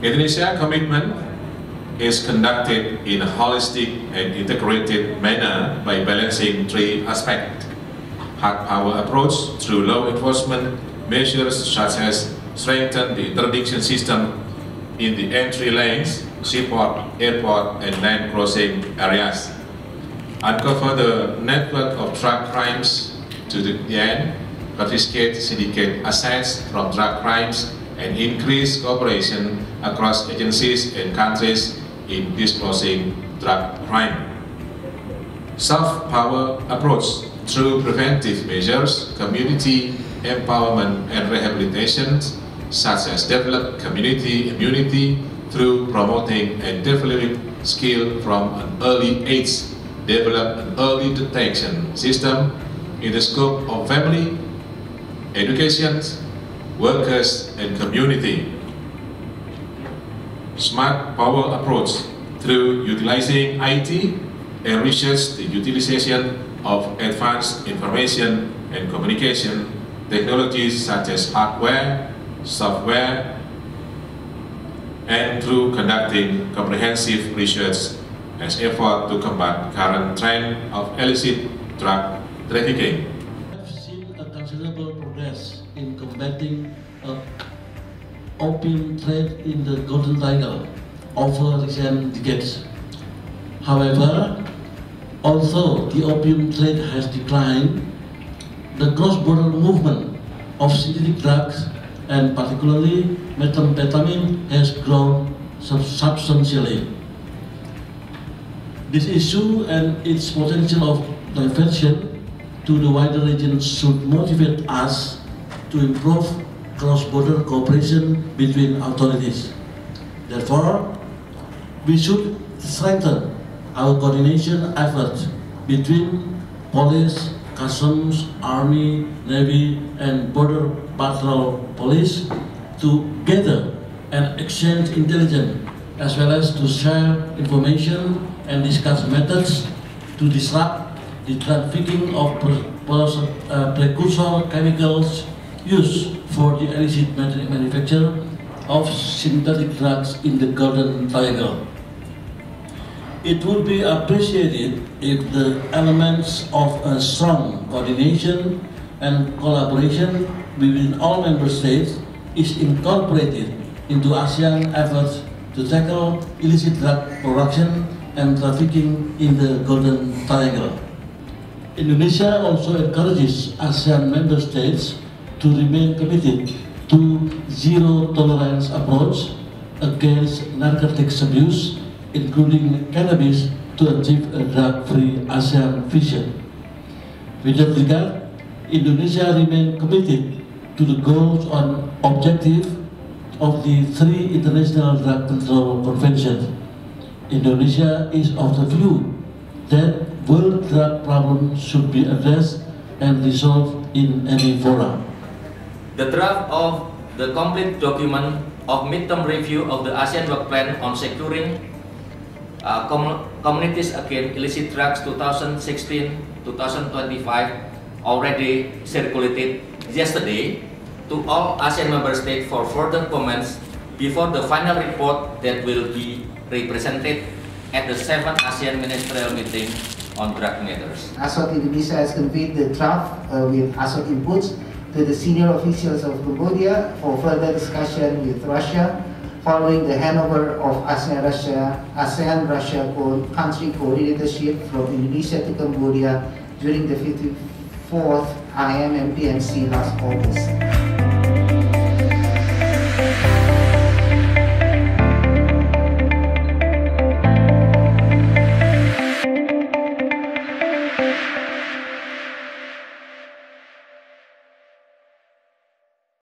Indonesia's commitment is conducted in a holistic and integrated manner by balancing three aspects: hard power approach through law enforcement measures such as strengthen the interdiction system in the entry lanes, seaport, airport, and land crossing areas, uncover the network of drug crimes to the end, confiscate syndicate assets from drug crimes, and increase cooperation across agencies and countries in disclosing drug crime. Soft power approach through preventive measures, community empowerment and rehabilitation, such as develop community immunity through promoting and developing skill from an early age, develop an early detection system in the scope of family, education, workers, and community. Smart power approach through utilizing IT and research the utilization of advanced information and communication technologies such as hardware, software, and through conducting comprehensive research as effort to combat current trend of illicit drug trafficking. We have seen a considerable progress in combating opium trade in the Golden Triangle over recent decades. However, although the opium trade has declined, the cross-border movement of synthetic drugs, and particularly methamphetamine, has grown substantially. This issue and its potential of diversion to the wider region should motivate us to improve cross-border cooperation between authorities. Therefore, we should strengthen our coordination efforts between police, customs, army, navy, and border patrol police to gather and exchange intelligence, as well as to share information and discuss methods to disrupt the trafficking of precursor chemicals used for the illicit manufacture of synthetic drugs in the Golden Triangle. It would be appreciated if the elements of a strong coordination and collaboration between all member states is incorporated into ASEAN efforts to tackle illicit drug production and trafficking in the Golden Triangle. Indonesia also encourages ASEAN member states to remain committed to zero-tolerance approach against narcotics abuse, including cannabis, to achieve a drug-free ASEAN vision. With that regard, Indonesia remains committed to the goals and objectives of the 3 International Drug Control Conventions. Indonesia is of the view that world drug problem should be addressed and resolved in any forum. The draft of the complete document of midterm review of the ASEAN Work Plan on securing communities against illicit drugs 2016-2025 already circulated yesterday to all ASEAN member states for further comments before the final report that will be represented at the 7th ASEAN Ministerial Meeting on Drug Matters. ASOT Indonesia has conveyed the draft with ASOT inputs to the senior officials of Cambodia for further discussion with Russia following the handover of ASEAN-Russia country coordinatorship from Indonesia to Cambodia during the 54th IMMPNC last August.